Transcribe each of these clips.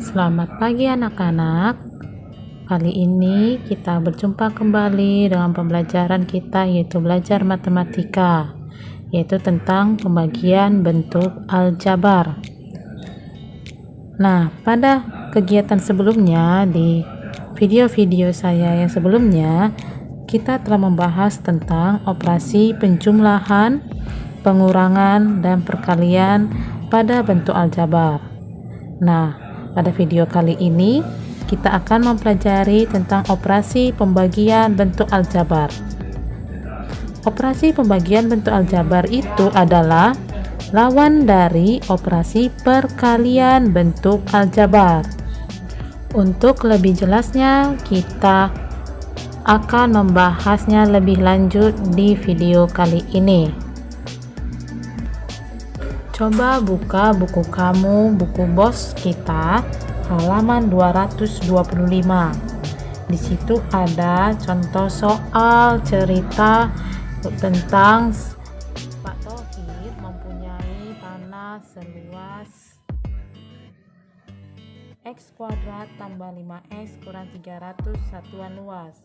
Selamat pagi anak-anak. Kali ini kita berjumpa kembali dengan pembelajaran kita, yaitu belajar matematika, yaitu tentang pembagian bentuk aljabar. Nah, pada kegiatan sebelumnya, di video-video saya yang sebelumnya, kita telah membahas tentang operasi penjumlahan, pengurangan, dan perkalian pada bentuk aljabar. Nah, pada video kali ini kita akan mempelajari tentang operasi pembagian bentuk aljabar. Operasi pembagian bentuk aljabar itu adalah lawan dari operasi perkalian bentuk aljabar. Untuk lebih jelasnya, kita akan membahasnya lebih lanjut di video kali ini. Coba buka buku kamu, buku bos kita, halaman 225. Di situ ada contoh soal cerita tentang Pak Thohir mempunyai tanah seluas X kuadrat tambah 5X kurang 300 satuan luas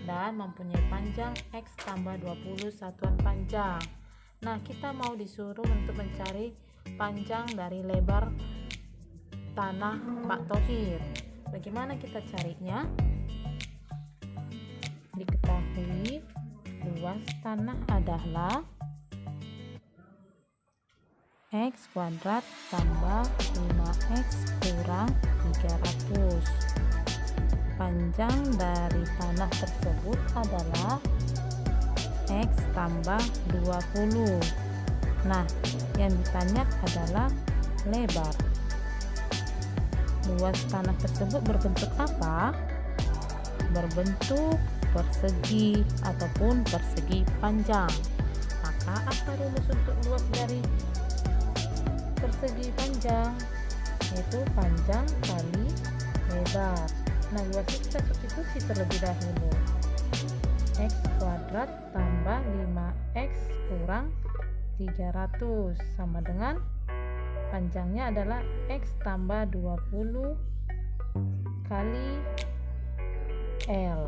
dan mempunyai panjang X tambah 20 satuan panjang. Nah, kita mau disuruh untuk mencari panjang dari lebar tanah Pak Thohir. Bagaimana kita carinya? Diketahui luas tanah adalah X kuadrat tambah 5X kurang 300. Panjang dari tanah tersebut adalah X tambah 20. Nah, yang ditanya adalah lebar. Luas tanah tersebut berbentuk apa? Berbentuk persegi ataupun persegi panjang. Maka apa rumus untuk luas dari persegi panjang? Yaitu panjang kali lebar. Nah, luasnya kita substitusi terlebih dahulu. X kuadrat tambah 5X kurang 300 sama dengan panjangnya adalah X tambah 20 kali L,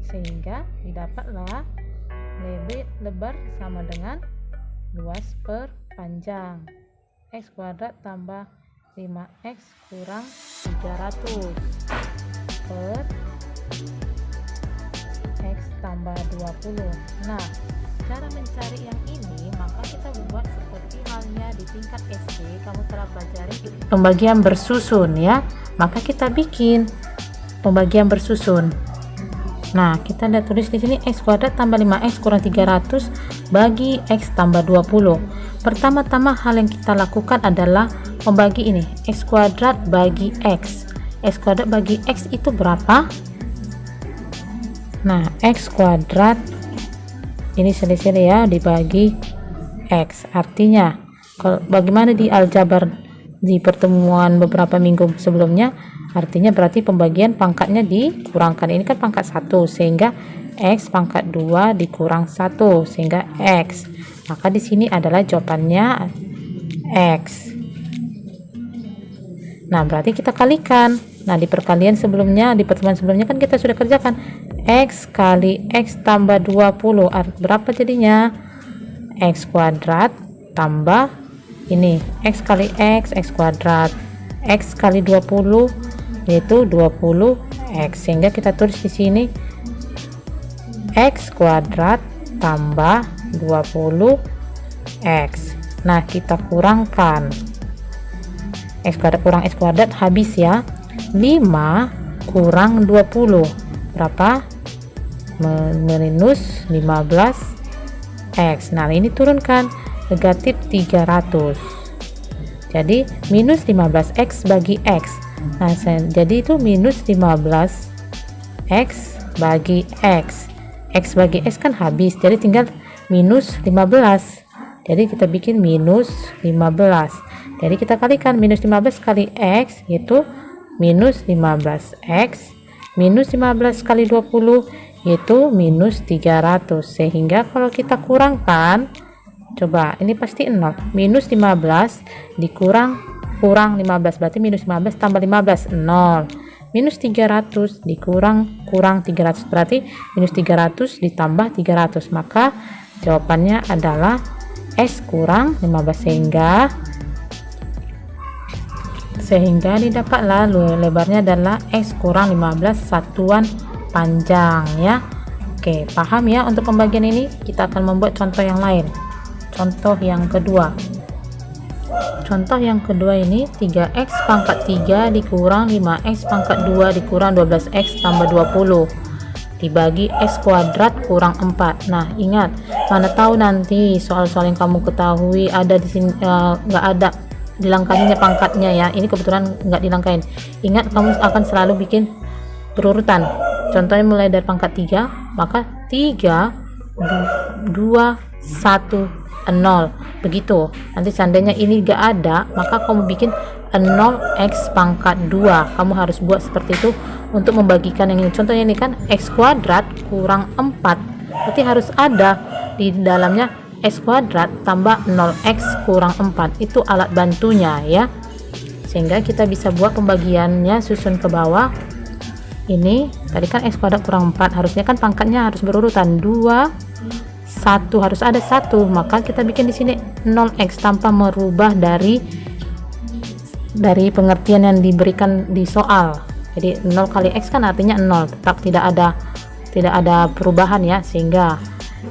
sehingga didapatlah lebar sama dengan luas per panjang. X kuadrat tambah 5X kurang 300 per X tambah 20. Nah, cara mencari yang ini maka kita buat seperti halnya di tingkat SD kamu telah pelajari pembagian bersusun ya. Maka kita bikin pembagian bersusun. Nah, kita lihat tulis di sini X kuadrat tambah 5X kurang 300 bagi X tambah 20. Pertama-tama hal yang kita lakukan adalah membagi ini, X kuadrat bagi X. X kuadrat bagi X itu berapa? Nah, X kuadrat ini selisih ya dibagi X. Artinya, kalau bagaimana di aljabar di pertemuan beberapa minggu sebelumnya, artinya berarti pembagian pangkatnya dikurangkan. Ini kan pangkat 1 sehingga X pangkat 2 dikurang 1 sehingga X. Maka di sini adalah jawabannya X. Nah, berarti kita kalikan. Nah, di perkalian sebelumnya, di pertemuan sebelumnya kan kita sudah kerjakan X kali X tambah 20. Berapa jadinya? X kuadrat tambah ini X kali X kuadrat. X kali 20 yaitu 20X. Sehingga kita tulis di sini X kuadrat tambah 20X. Nah, kita kurangkan. X kuadrat kurang X kuadrat habis ya. 5 kurang 20 berapa? Minus 15X. Nah, ini turunkan negatif 300. Jadi minus 15X bagi X. Nah, jadi itu minus 15X bagi X. X bagi X kan habis, jadi tinggal minus 15. Jadi kita bikin minus 15. Jadi kita kalikan minus 15 kali X yaitu minus 15X minus 15 kali 20 yaitu minus 300. Sehingga kalau kita kurangkan, coba ini pasti 0. Minus 15 dikurang kurang 15, berarti minus 15 tambah 15, 0. Minus 300 dikurang kurang 300, berarti minus 300 ditambah 300, maka jawabannya adalah X kurang 15, sehingga didapatlah lebarnya adalah X kurang 15 satuan panjang ya. Oke, paham ya? Untuk pembagian ini kita akan membuat contoh yang lain. Contoh yang kedua. Contoh yang kedua ini 3x pangkat 3 dikurang 5x pangkat 2 dikurang 12x tambah 20 dibagi x kuadrat kurang 4. Nah, ingat, mana tahu nanti soal-soal yang kamu ketahui ada di sini nggak ada dilangkahinya pangkatnya ya. Ini kebetulan nggak dilangkahin. Ingat, kamu akan selalu bikin berurutan. Contohnya mulai dari pangkat 3, maka 3 2 1 0 begitu. Nanti seandainya ini gak ada, maka kamu bikin 0x pangkat 2. Kamu harus buat seperti itu untuk membagikan yang ini. Contohnya ini kan x kuadrat kurang 4, berarti harus ada di dalamnya x kuadrat tambah 0x kurang 4. Itu alat bantunya ya, sehingga kita bisa buat pembagiannya susun ke bawah. Ini tadi kan x kuadrat kurang 4, harusnya kan pangkatnya harus berurutan 2 1, harus ada 1, maka kita bikin di sini 0x tanpa merubah dari pengertian yang diberikan di soal. Jadi 0 kali x kan artinya 0, tetap tidak ada perubahan ya, sehingga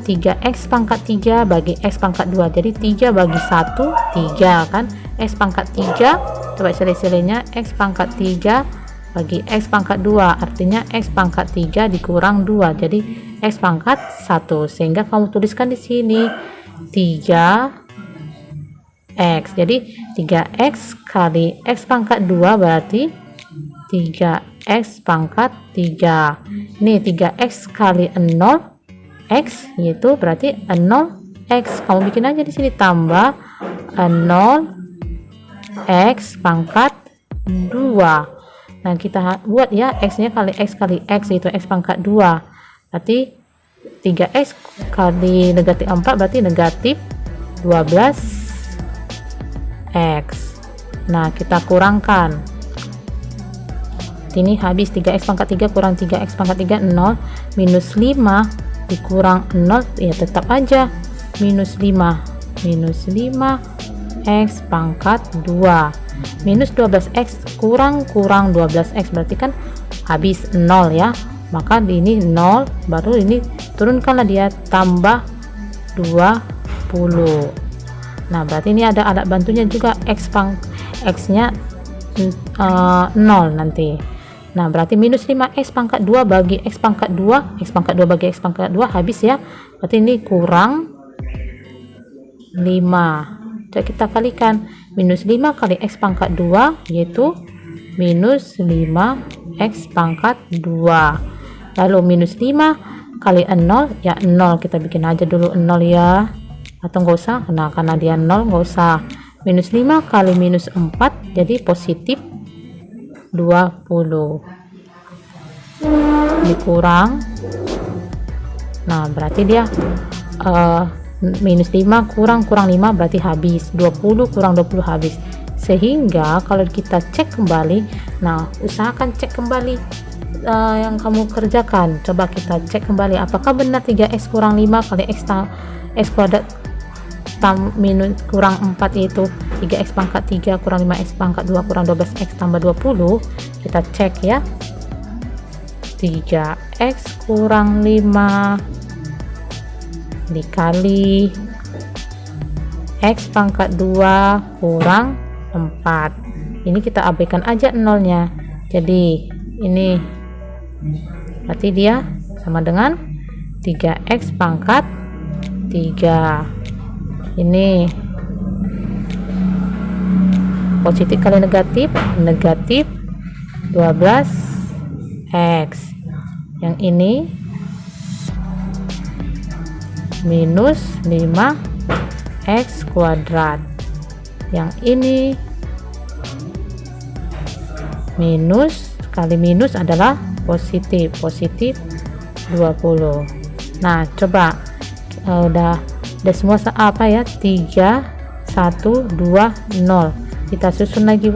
3x pangkat 3 bagi x pangkat 2, jadi 3 bagi 1 3 kan, x pangkat 3 coba silih-silihnya, x pangkat 3 bagi x pangkat 2 artinya x pangkat 3 dikurang 2, jadi x pangkat 1, sehingga kamu tuliskan di sini 3x. Jadi 3x kali x pangkat 2 berarti 3x pangkat 3. Ini 3x kali 0x yaitu berarti 0x. Kamu bikin aja di sini tambah 0x pangkat 2. Nah, kita buat ya, x-nya kali x itu x pangkat 2. Berarti 3x kali negatif 4 berarti negatif 12x. Nah, kita kurangkan. Ini habis 3x pangkat 3 kurang 3x pangkat 3 0, minus 5 dikurang 0 ya tetap aja minus 5. Minus 5x pangkat 2. Minus 12x kurang 12x berarti kan habis 0 ya, maka ini 0, baru ini turunkanlah dia tambah 20. Nah, berarti ini ada alat bantunya juga, x nya 0 nanti. Nah, berarti minus 5x pangkat 2 bagi x pangkat 2, x pangkat 2 bagi x pangkat 2 habis ya, berarti ini kurang 5. Jadi kita kalikan, minus 5 kali x pangkat 2 yaitu minus 5x pangkat 2. Lalu minus 5 kali 0 ya 0, kita bikin aja dulu 0 ya, atau nggak usah, nah karena dia 0 nggak usah. Minus 5 kali minus 4 jadi positif 20 dikurang, nah berarti dia minus 5 kurang 5 berarti habis 20, kurang 20 habis. Sehingga kalau kita cek kembali, nah usahakan cek kembali yang kamu kerjakan. Coba kita cek kembali apakah benar 3x kurang 5 kali x kuadrat minus kurang 4 yaitu 3x pangkat 3 kurang 5x pangkat 2 kurang 12x tambah 20. Kita cek ya, 3x kurang 5 dikali x pangkat 2 kurang 4. Ini kita abaikan aja nolnya, jadi ini berarti dia sama dengan 3x pangkat 3. Ini positif kali negatif, negatif 12x. Yang ini minus 5x kuadrat. Yang ini minus kali minus adalah positif, positif 20. Nah, coba udah semua apa ya, 3 1 2 0. Kita susun lagi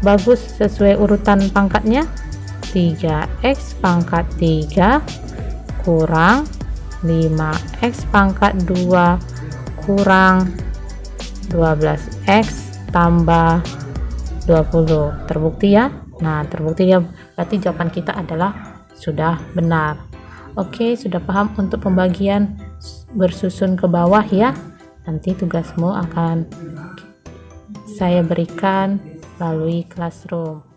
bagus sesuai urutan pangkatnya. 3x pangkat 3 kurang 5x pangkat 2 kurang 12x tambah 20. Terbukti ya? Nah, terbukti ya, berarti jawaban kita adalah sudah benar. Oke, sudah paham untuk pembagian bersusun ke bawah ya. Nanti tugasmu akan saya berikan melalui Classroom.